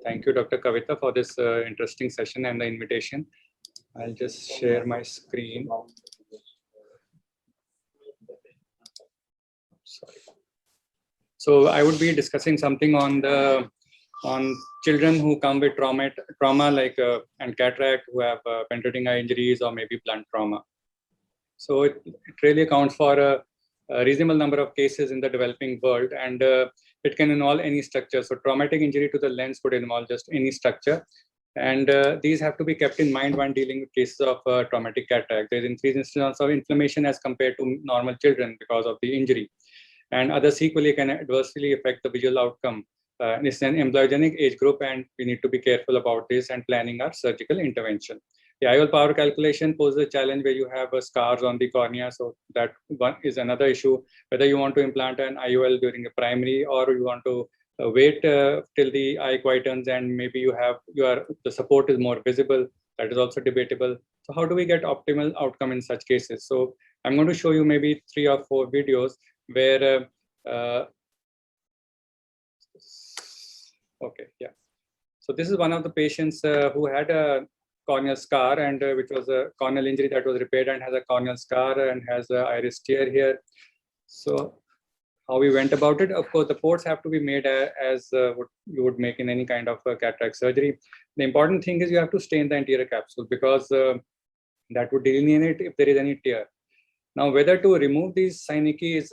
Thank you, Dr. Kavita, for this interesting session and the invitation. I'll just share my screen. Sorry. So I would be discussing something on children who come with trauma like and cataract, who have penetrating eye injuries or maybe blunt trauma. So it really accounts for a reasonable number of cases in the developing world, and it can involve any structure. So traumatic injury to the lens could involve just any structure. And these have to be kept in mind when dealing with cases of traumatic cataract. There's increased incidence of inflammation as compared to normal children because of the injury. And others equally can adversely affect the visual outcome. It's an embryogenic age group, and we need to be careful about this and planning our surgical intervention. The IOL power calculation poses a challenge where you have scars on the cornea. So that one is another issue, whether you want to implant an IOL during a primary or you want to wait till the eye quietens and maybe the support is more visible. That is also debatable. So how do we get optimal outcome in such cases? So I'm going to show you maybe 3 or 4 videos where okay, yeah. So this is one of the patients who had a corneal scar, and which was a corneal injury that was repaired and has a corneal scar and has an iris tear here. So how we went about it, of course, the ports have to be made as what you would make in any kind of cataract surgery. The important thing is you have to stain the anterior capsule because that would delineate if there is any tear. Now, whether to remove these synecdoche is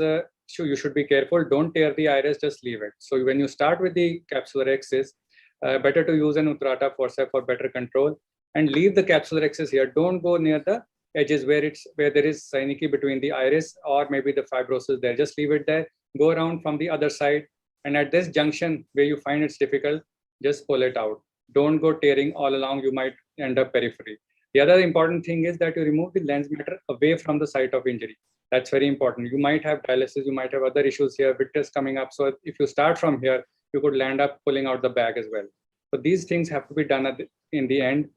you should be careful. Don't tear the iris, just leave it. So when you start with the capsular axis, better to use an Utrata forceps for better control and leave the capsular axis here. Don't go near the edges where there is synecdoche between the iris or maybe the fibrosis there. Just leave it there. Go around from the other side, and at this junction where you find it's difficult, just pull it out. Don't go tearing all along. You might end up periphery. The other important thing is that you remove the lens matter away from the site of injury. That's very important. You might have dialysis, you might have other issues here, vitreous coming up. So if you start from here, you could land up pulling out the bag as well. So these things have to be done in the end.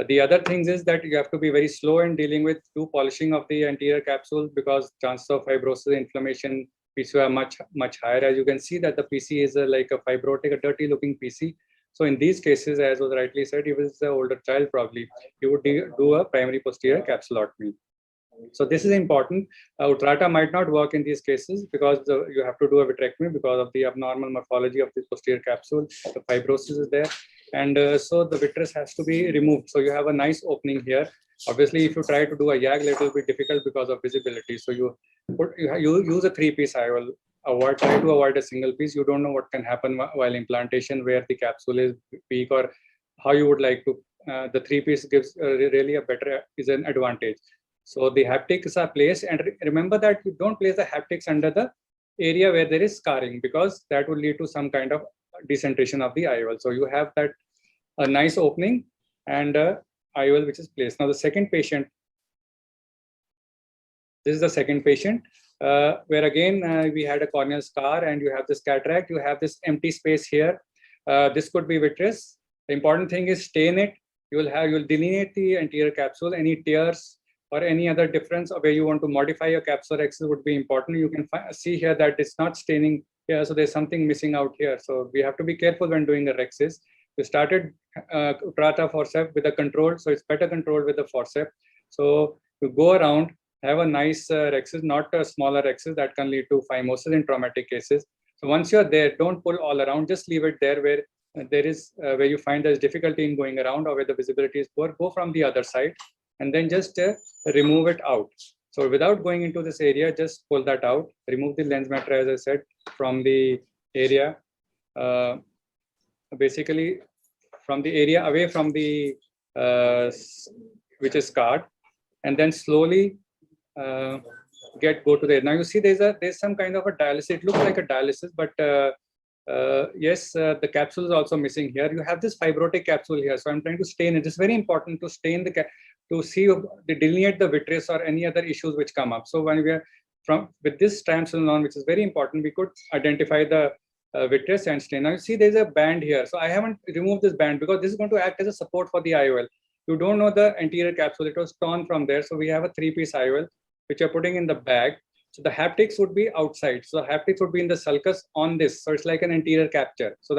The other things is that you have to be very slow in dealing with polishing of the anterior capsule because chances of fibrosis, inflammation, PC are much higher. As you can see that the PC is like a fibrotic, a dirty looking PC. So in these cases, as was rightly said, if it's an older child, probably you would do a primary posterior capsulotomy. So this is important. Utrata might not work in these cases because you have to do a vitrectomy because of the abnormal morphology of the posterior capsule. The fibrosis is there, and so the vitreous has to be removed. So you have a nice opening here. Obviously, if you try to do a YAG, it will be difficult because of visibility. So you use a 3-piece IOL. Try to avoid a single piece. You don't know what can happen while implantation, where the capsule is weak or how you would like to. The 3-piece gives really is an advantage. So the haptics are placed, and remember that you don't place the haptics under the area where there is scarring because that will lead to some kind of decentration of the IOL. So you have that a nice opening and IOL which is placed. Now the second patient, this is the second patient where again we had a corneal scar and you have this cataract, you have this empty space here. This could be vitreous. The important thing is stain it. You'll delineate the anterior capsule. Any tears or any other difference or where you want to modify your capsular axis would be important. You can see here that it's not staining here, so there's something missing out here. So we have to be careful when doing a rhexis. We started Utrata forceps with a control, so it's better controlled with the forceps. So you go around, have a nice rhexis, not a smaller rhexis that can lead to phimosis in traumatic cases. So once you're there, don't pull all around, just leave it there where there is where you find there's difficulty in going around or where the visibility is poor. Go from the other side and then just remove it out. So without going into this area, just pull that out, remove the lens matter, as I said, from the area, basically from the area away from the, which is scarred, and then slowly go to there. Now you see there's some kind of a dialysis. It looks like a dialysis, but yes, the capsule is also missing here. You have this fibrotic capsule here. So I'm trying to stain it. It's very important to stain to see, delineate the vitreous or any other issues which come up. So when we are with this triamcinolone, which is very important, we could identify the vitreous and stain. Now you see there's a band here. So I haven't removed this band because this is going to act as a support for the IOL. You don't know the anterior capsule. It was torn from there. So we have a 3-piece IOL, which you're putting in the bag. So the haptics would be outside. So the haptics would be in the sulcus on this. So it's like an anterior capture. So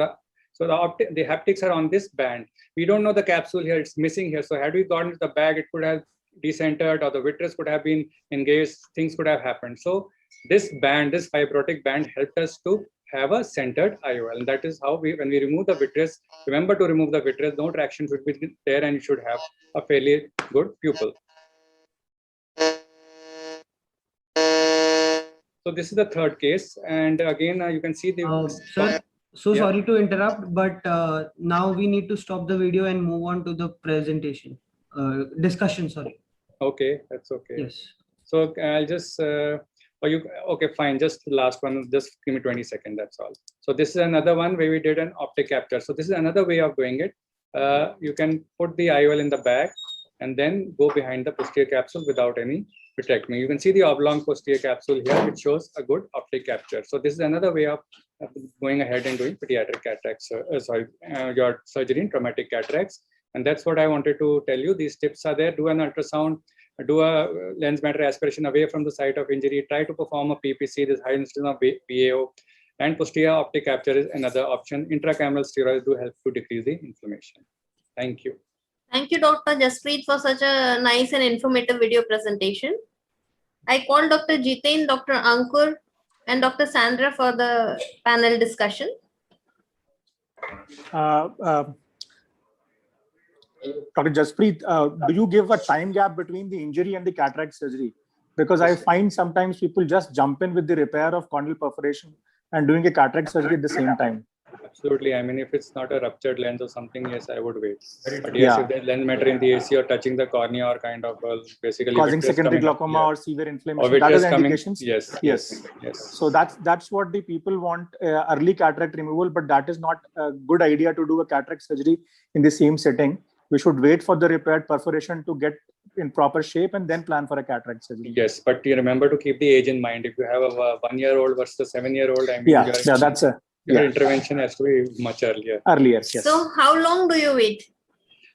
So the haptics are on this band. We don't know the capsule here, it's missing here. So had we gotten to the bag, it could have decentered, or the vitreous could have been engaged, things could have happened. So this band, this fibrotic band, helped us to have a centered IOL. And that is how when we remove the vitreous, remember to remove the vitreous, no traction should be there, and you should have a fairly good pupil. So this is the third case, and again you can see the sir, so yeah. Sorry to interrupt, but now we need to stop the video and move on to the presentation discussion. Sorry. Okay, that's okay. Yes. So I'll just okay, fine, just the last one, just give me 20 seconds, that's all. So this is another one where we did an optic capture. So this is another way of doing it. You can put the IOL in the bag and then go behind the posterior capsule without any vitrectomy. You can see the oblong posterior capsule here, which shows a good optic capture. So this is another way of going ahead and doing pediatric cataracts, your surgery in traumatic cataracts. And that's what I wanted to tell you. These tips are there. Do an ultrasound, do a lens matter aspiration away from the site of injury, try to perform a PPC, this high incidence of BAO, and posterior optic capture is another option. Intracameral steroids do help to decrease the inflammation. Thank you. Thank you, Dr. Jaspreet, for such a nice and informative video presentation. I call Dr. Jiten, Dr. Ankur, and Dr. Sandra for the panel discussion. Dr. Jaspreet, do you give a time gap between the injury and the cataract surgery? Because I find sometimes people just jump in with the repair of corneal perforation and doing a cataract surgery at the same time. Absolutely. I mean, if it's not a ruptured lens or something, yes, I would wait. But yes, if there's lens matter in the AC or touching the cornea or kind of basically causing secondary glaucoma or severe inflammation, that is indications. Yes. So that's what the people want, early cataract removal, but that is not a good idea to do a cataract surgery in the same setting. We should wait for the repaired perforation to get in proper shape and then plan for a cataract surgery. Yes, but you remember to keep the age in mind. If you have a 1-year-old versus a 7-year-old, I mean, that's a your intervention has to be much earlier. Yes. So how long do you wait?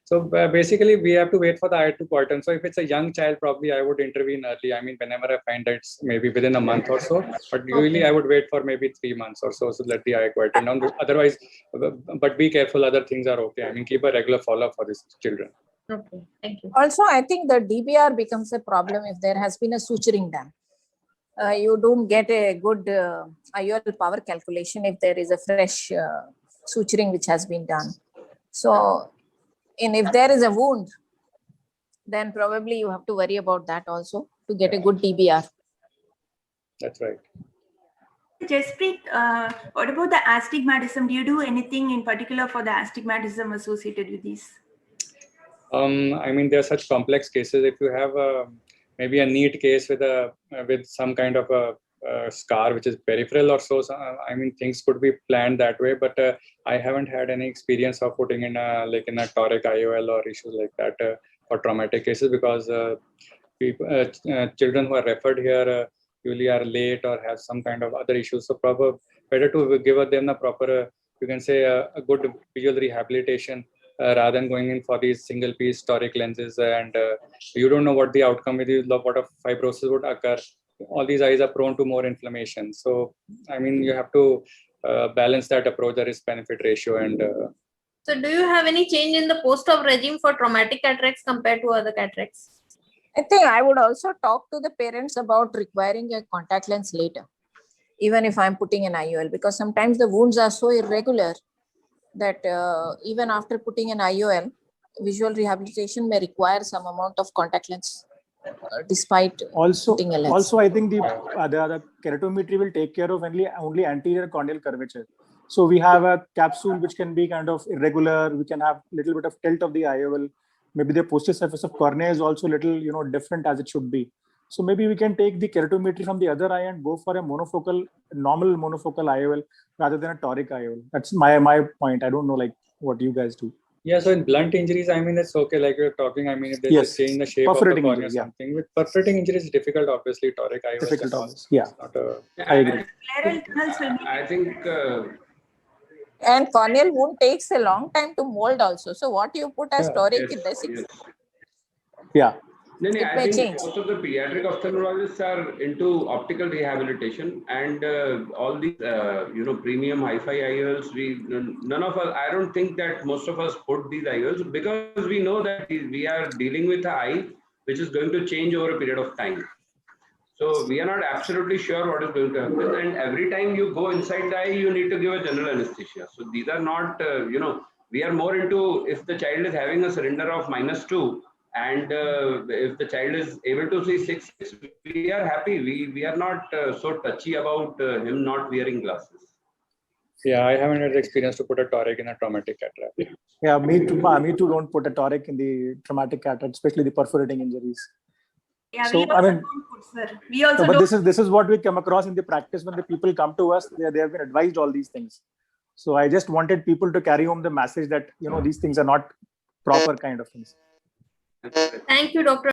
So basically, we have to wait for the eye to quieten. So if it's a young child, probably I would intervene early. I mean, whenever I find that it's maybe within a month or so. But usually I would wait for maybe 3 months or so to let the eye quieten down. Otherwise, but be careful, other things are okay. I mean, keep a regular follow-up for these children. Okay, thank you. Also, I think the DBR becomes a problem if there has been a suturing done. You don't get a good IOL power calculation if there is a fresh suturing which has been done. So, if there is a wound, then probably you have to worry about that also to get a good DBR. That's right. Jaspreet, what about the astigmatism? Do you do anything in particular for the astigmatism associated with these? I mean, there are such complex cases. If you have maybe a neat case with some kind of a scar which is peripheral or so, I mean, things could be planned that way. But I haven't had any experience of putting in a toric IOL or issues like that for traumatic cases, because children who are referred here usually are late or have some kind of other issues. So better to give them a proper, you can say, a good visual rehabilitation. Rather than going in for these single piece toric lenses, and you don't know what the outcome with you, what of fibrosis would occur. All these eyes are prone to more inflammation. So, I mean, you have to balance that approach, the risk-benefit ratio. And so, do you have any change in the post-op regime for traumatic cataracts compared to other cataracts? I think I would also talk to the parents about requiring a contact lens later, even if I'm putting an IOL, because sometimes the wounds are so irregular that even after putting an IOL, visual rehabilitation may require some amount of contact lens despite putting a lens. Also, I think the keratometry will take care of only anterior corneal curvature. So we have a capsule which can be kind of irregular. We can have a little bit of tilt of the IOL. Maybe the posterior surface of cornea is also a little, different as it should be. So maybe we can take the keratometry from the other eye and go for a normal monofocal IOL rather than a toric IOL. That's my point. I don't know what you guys do. Yeah, so in blunt injuries, I mean, it's okay. Like you're talking, I mean, if there's a change in the shape of the cornea or something. With perforating injuries, it's difficult, obviously. Toric IOL. Difficult, obviously. Yeah. I agree. I think. And corneal wound takes a long time to mold also. So what you put as toric in the 6. Yeah. No, It I may think change. most of the pediatric ophthalmologists are into optical rehabilitation and all these, premium hi-fi IOLs. None of us, I don't think that most of us put these IOLs because we know that we are dealing with an eye which is going to change over a period of time. So we are not absolutely sure what is going to happen. And every time you go inside the eye, you need to give a general anesthesia. So these are not, we are more into if the child is having a surrender of -2 and if the child is able to see 6, we are happy. We are not so touchy about him not wearing glasses. Yeah, I haven't had the experience to put a toric in a traumatic cataract. Yeah, me too. Me too. Don't put a toric in the traumatic cataract, especially the perforating injuries. Yeah, So, we also don't put, sir. We also but don't. this is what we come across in the practice when the people come to us. They have been advised all these things. So I just wanted people to carry home the message that these things are not proper kind of things. Thank you, Dr.